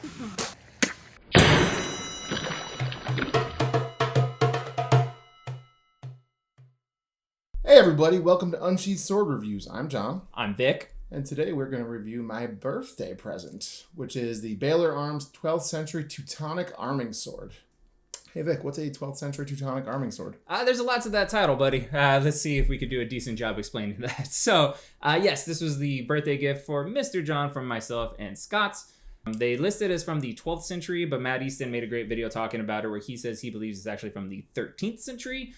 Hey everybody, welcome to Unsheathed Sword Reviews. I'm John. I'm Vic. And today we're going to review my birthday present, which is the Balaur Arms 12th Century Teutonic Arming Sword. Hey Vic, what's a 12th Century Teutonic Arming Sword? There's a lot to that title, buddy. Let's see if we could do a decent job explaining that. So, yes, this was the birthday gift for Mr. John from myself and Scott's. They listed as from the 12th century, but Matt Easton made a great video talking about it where he says he believes it's actually from the 13th century.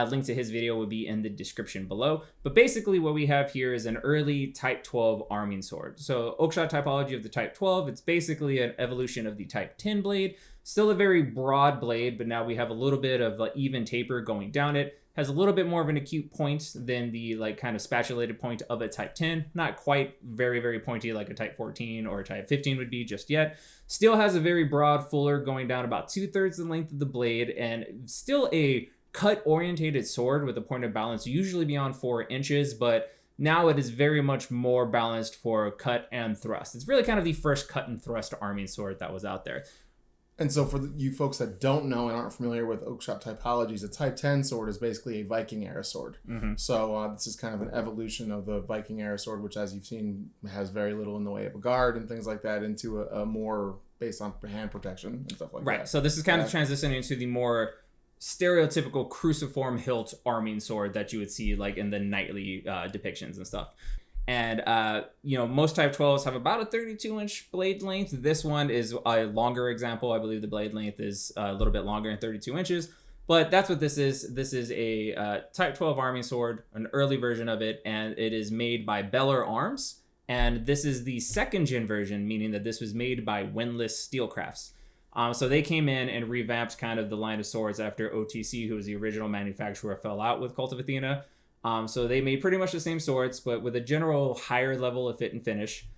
Link to his video will be in the description below. But basically what we have here is an early Type 12 arming sword. So oakshot typology of the Type 12, it's basically an evolution of the Type 10 blade. Still a very broad blade, but now we have a little bit of even taper going down it. Has a little bit more of an acute point than the kind of spatulated point of a Type 10. Not quite very, very pointy like a Type 14 or a Type 15 would be just yet. Still has a very broad fuller going down about 2/3 the length of the blade, and still a cut-orientated sword with a point of balance usually beyond 4 inches, but now it is very much more balanced for cut and thrust. It's really kind of the first cut and thrust arming sword that was out there. And so for you folks that don't know and aren't familiar with oakshot typologies, a Type 10 sword is basically a Viking era sword. Mm-hmm. So this is kind of an evolution of the Viking era sword, which, as you've seen, has very little in the way of a guard and things like that, into a more based on hand protection and stuff like that. Right, so this is kind of transitioning into the more stereotypical cruciform hilt arming sword that you would see in the knightly depictions and stuff. And most Type 12s have about a 32-inch blade length. This one is a longer example. I believe the blade length is a little bit longer than 32 inches. But that's what this is. This is a Type 12 arming sword, an early version of it, and it is made by Balaur Arms. And this is the second-gen version, meaning that this was made by Windlass Steelcrafts. So they came in and revamped kind of the line of swords after OTC, who was the original manufacturer, fell out with Cult of Athena. So they made pretty much the same swords, but with a general higher level of fit and finish.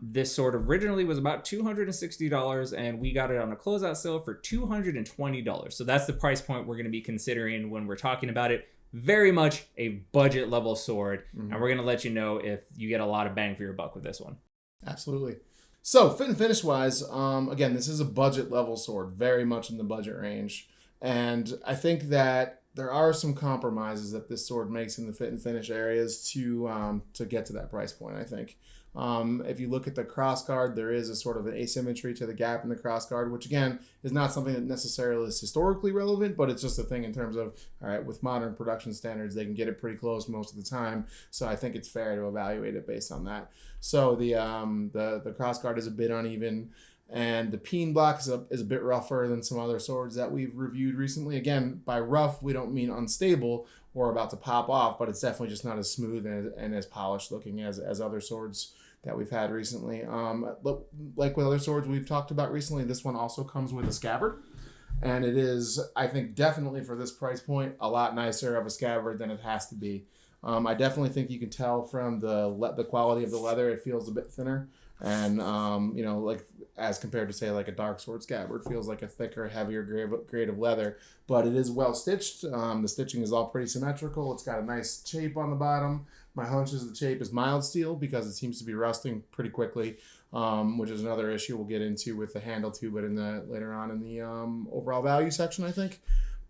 This sword originally was about $260, and we got it on a closeout sale for $220. So that's the price point we're going to be considering when we're talking about it. Very much a budget level sword, and we're going to let you know if you get a lot of bang for your buck with this one. Absolutely. So, fit and finish wise, again, this is a budget level sword, very much in the budget range. And I think that there are some compromises that this sword makes in the fit and finish areas to get to that price point, I think. If you look at the crossguard, there is a sort of an asymmetry to the gap in the crossguard, which again is not something that necessarily is historically relevant, but it's just a thing in terms of, all right, with modern production standards, they can get it pretty close most of the time. So I think it's fair to evaluate it based on that. So the crossguard is a bit uneven, and the Peened block is a bit rougher than some other swords that we've reviewed recently. Again, by rough, we don't mean unstable or about to pop off, but it's definitely just not as smooth and as polished looking as other swords that we've had recently. Like with other swords we've talked about recently, this one also comes with a scabbard. And it is, I think, definitely for this price point, a lot nicer of a scabbard than it has to be. I definitely think you can tell from the quality of the leather, it feels a bit thinner. And, as compared to, say, like a dark sword scabbard, feels like a thicker, heavier grade of leather. But it is well stitched. The stitching is all pretty symmetrical. It's got a nice shape on the bottom. My hunch is the shape is mild steel because it seems to be rusting pretty quickly, which is another issue we'll get into with the handle too, but later on in the overall value section, I think.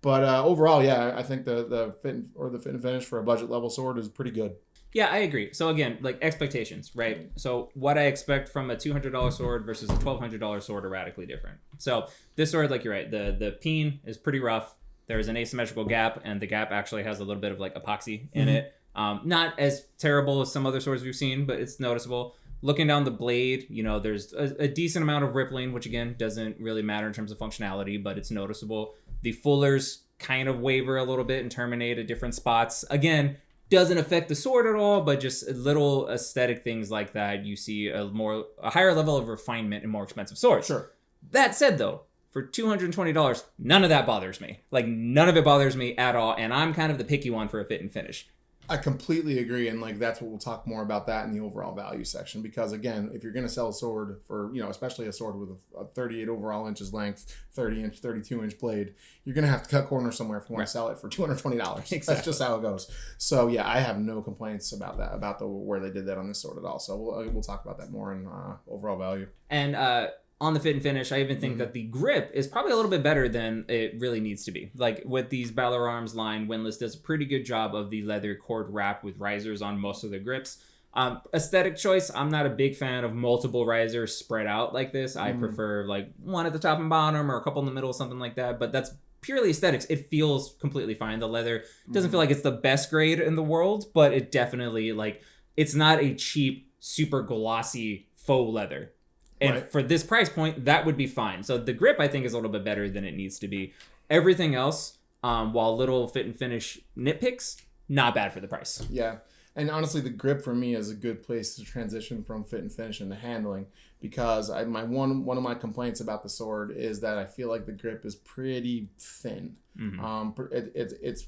But overall, yeah, I think the fit and finish for a budget level sword is pretty good. Yeah, I agree. So again, expectations, right? So what I expect from a $200 sword versus a $1,200 sword are radically different. So this sword, you're right, the peen is pretty rough. There's an asymmetrical gap, and the gap actually has a little bit of epoxy in it. Not as terrible as some other swords we've seen, but it's noticeable. Looking down the blade, there's a decent amount of rippling, which again doesn't really matter in terms of functionality, but it's noticeable. The fullers kind of waver a little bit and terminate at different spots. Again, doesn't affect the sword at all, but just little aesthetic things like that. You see a higher level of refinement in more expensive swords. Sure. That said, though, for $220, none of that bothers me. None of it bothers me at all, and I'm kind of the picky one for a fit and finish. I completely agree, and that's what we'll talk more about that in the overall value section, because again, if you're going to sell a sword for, especially a sword with a 38 overall inches length, 32-inch blade, you're going to have to cut corners somewhere if you want to sell it for $220. Exactly. That's just how it goes. So yeah, I have no complaints about that, where they did that on this sword at all. So we'll talk about that more in overall value. And on the fit and finish, I even think that the grip is probably a little bit better than it really needs to be. Like with these Balaur Arms line, Windlass does a pretty good job of the leather cord wrap with risers on most of the grips. Aesthetic choice, I'm not a big fan of multiple risers spread out like this. I prefer like one at the top and bottom or a couple in the middle, something like that. But that's purely aesthetics. It feels completely fine. The leather doesn't feel like it's the best grade in the world, but it definitely, like, it's not a cheap, super glossy faux leather. And for this price point, that would be fine. So the grip, I think, is a little bit better than it needs to be. Everything else, while little fit and finish nitpicks, not bad for the price. Yeah. And honestly, the grip for me is a good place to transition from fit and finish into handling, because one of my complaints about the sword is that I feel like the grip is pretty thin. It's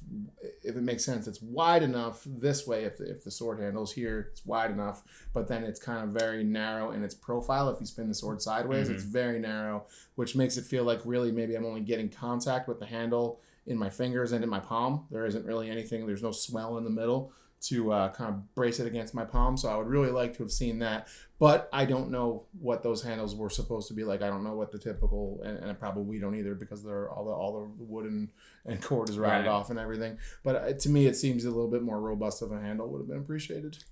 if it makes sense, it's wide enough this way if the sword handles here, it's wide enough, but then it's kind of very narrow in its profile. If you spin the sword sideways, it's very narrow, which makes it feel like really maybe I'm only getting contact with the handle in my fingers and in my palm. There isn't really anything. There's no swell in the middle to kind of brace it against my palm. So I would really like to have seen that. But I don't know what those handles were supposed to be like. I don't know what the typical, and I probably we don't either, because they're all the wood and cord is routed off and everything. But to me, it seems a little bit more robust of a handle would have been appreciated.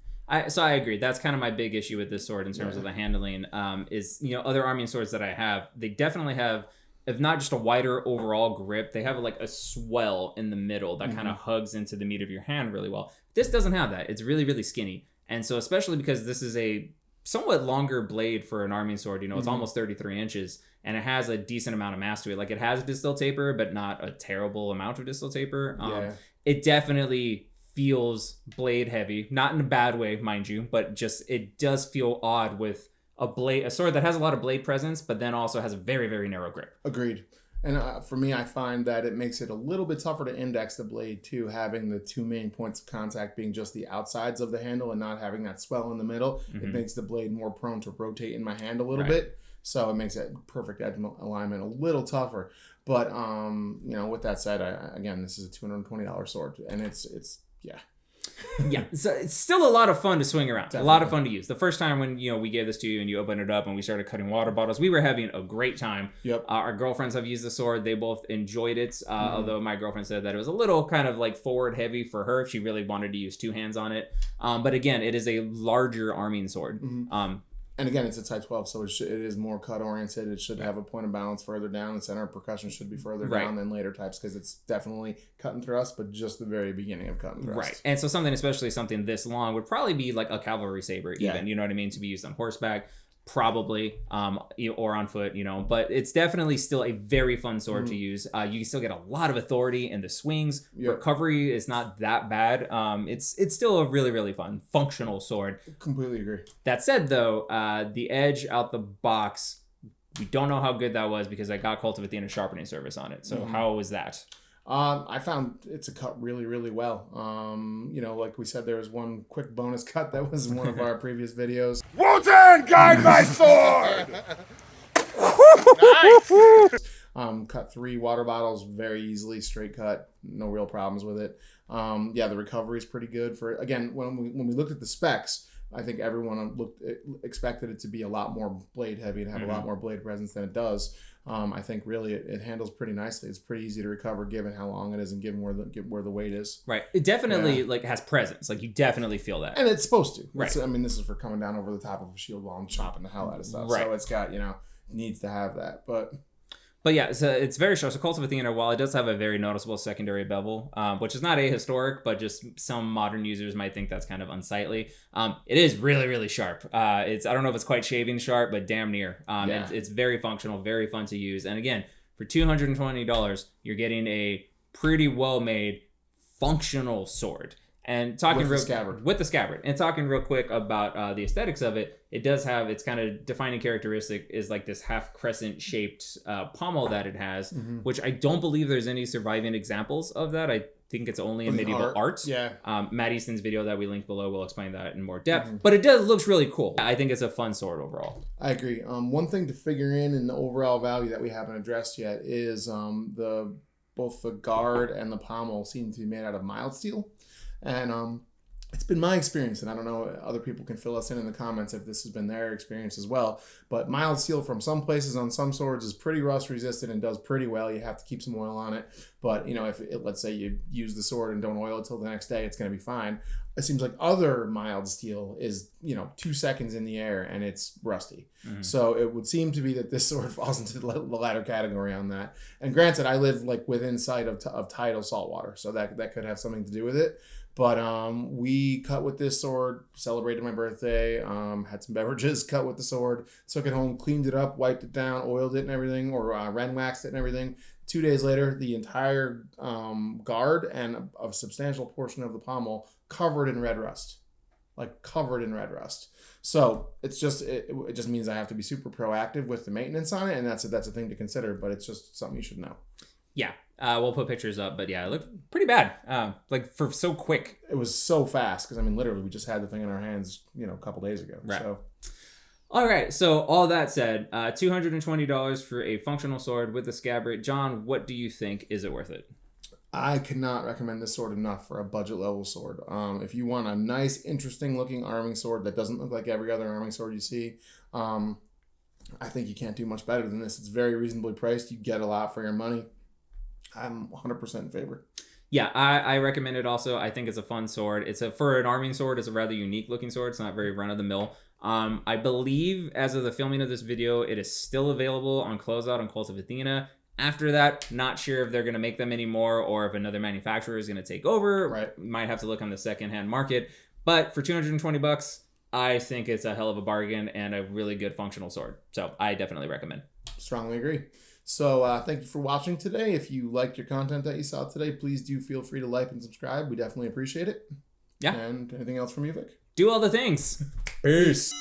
So I agree. That's kind of my big issue with this sword in terms of the handling. Is, you know, other arming swords that I have, they definitely have, if not just a wider overall grip, they have like a swell in the middle that kind of hugs into the meat of your hand really well. This doesn't have that. It's really, really skinny. And so especially because this is a somewhat longer blade for an arming sword, you know, it's almost 33 inches, and it has a decent amount of mass to it. Like, it has a distal taper, but not a terrible amount of distal taper. It definitely feels blade heavy, not in a bad way, mind you, but just it does feel odd with a sword that has a lot of blade presence, but then also has a very, very narrow grip. Agreed. And for me, I find that it makes it a little bit tougher to index the blade too, having the two main points of contact being just the outsides of the handle and not having that swell in the middle. It makes the blade more prone to rotate in my hand a little bit. So it makes that perfect edge alignment a little tougher. But, you know, with that said, again, this is a $220 sword, and it's Yeah, so it's still a lot of fun to swing around. Definitely. A lot of fun to use. The first time when, you know, we gave this to you and you opened it up and we started cutting water bottles, we were having a great time. Our girlfriends have used the sword. They both enjoyed it, although my girlfriend said that it was a little kind of like forward heavy for her if she really wanted to use two hands on it. But again, it is a larger arming sword. And again, it's a Type 12, so it is more cut-oriented. It should have a point of balance further down. The center of percussion should be further down than later types, because it's definitely cut and thrust, but just the very beginning of cut and thrust. Right. And so especially something this long would probably be like a cavalry saber even, you know what I mean, to be used on horseback, probably, or on foot, you know. But it's definitely still a very fun sword to use. You can still get a lot of authority in the swings. Recovery is not that bad. It's still a really, really fun, functional sword. Completely agree. That said, though, the edge out the box, we don't know how good that was because I got Cultivate in a sharpening service on it. So how was that? I found it's a cut really, really well. You know, like we said, there was one quick bonus cut that was in one of our previous videos. Wotan, guide my sword! Nice! Cut 3 water bottles very easily, straight cut, no real problems with it. Yeah, the recovery is pretty good for, again, when we looked at the specs, I think everyone expected it to be a lot more blade heavy and have a lot more blade presence than it does. I think really it handles pretty nicely. It's pretty easy to recover given how long it is and given where the weight is. Right. It definitely like has presence. Like, you definitely feel that. And it's supposed to. Right. I mean, this is for coming down over the top of a shield while I'm chopping the hell out of stuff. Right. So it's got, you know, needs to have that. But yeah, so it's very sharp. So Cultivate Athena, while it does have a very noticeable secondary bevel, which is not ahistoric, but just some modern users might think that's kind of unsightly. It is really, really sharp. I don't know if it's quite shaving sharp, but damn near. It's very functional, very fun to use. And again, for $220, you're getting a pretty well-made, functional sword. And talking with the scabbard, and talking real quick about the aesthetics of it, it does have its kind of defining characteristic is like this half crescent shaped pommel that it has, which I don't believe there's any surviving examples of that. I think it's only in medieval art. Yeah. Matt Easton's video that we linked below will explain that in more depth, but it looks really cool. I think it's a fun sword overall. I agree. One thing to figure in the overall value that we haven't addressed yet is both the guard and the pommel seem to be made out of mild steel. And It's been my experience, and I don't know, other people can fill us in the comments if this has been their experience as well, but mild steel from some places on some swords is pretty rust resistant and does pretty well. You have to keep some oil on it, but if let's say you use the sword and don't oil it till the next day, it's going to be fine. It seems like other mild steel is 2 seconds in the air and it's rusty. Mm-hmm. So it would seem to be that this sword falls into the latter category on that. And granted, I live like within sight of tidal saltwater, so that could have something to do with it. But we cut with this sword, celebrated my birthday, had some beverages, cut with the sword, took it home, cleaned it up, wiped it down, oiled it and everything, or Ren waxed it and everything. 2 days later, the entire guard and a substantial portion of the pommel covered in red rust. So it just means I have to be super proactive with the maintenance on it, and that's a thing to consider, but it's just something you should know. Yeah. We'll put pictures up, but yeah, it looked pretty bad. For so quick. It was so fast because literally we just had the thing in our hands, a couple days ago. Right. So. All right. So all that said, $220 for a functional sword with a scabbard. John, what do you think? Is it worth it? I cannot recommend this sword enough for a budget level sword. If you want a nice, interesting looking arming sword that doesn't look like every other arming sword you see, I think you can't do much better than this. It's very reasonably priced. You get a lot for your money. I'm 100% in favor. Yeah, I recommend it also. I think it's a fun sword. For an arming sword, it's a rather unique looking sword. It's not very run of the mill. I believe as of the filming of this video, it is still available on closeout on Cult of Athena. After that, not sure if they're going to make them anymore or if another manufacturer is going to take over. Right. Might have to look on the secondhand market. But for $220, I think it's a hell of a bargain and a really good functional sword. So I definitely recommend. Strongly agree. So thank you for watching today. If you liked your content that you saw today, please do feel free to like and subscribe. We definitely appreciate it. Yeah. And anything else from you, Vic? Do all the things. Peace.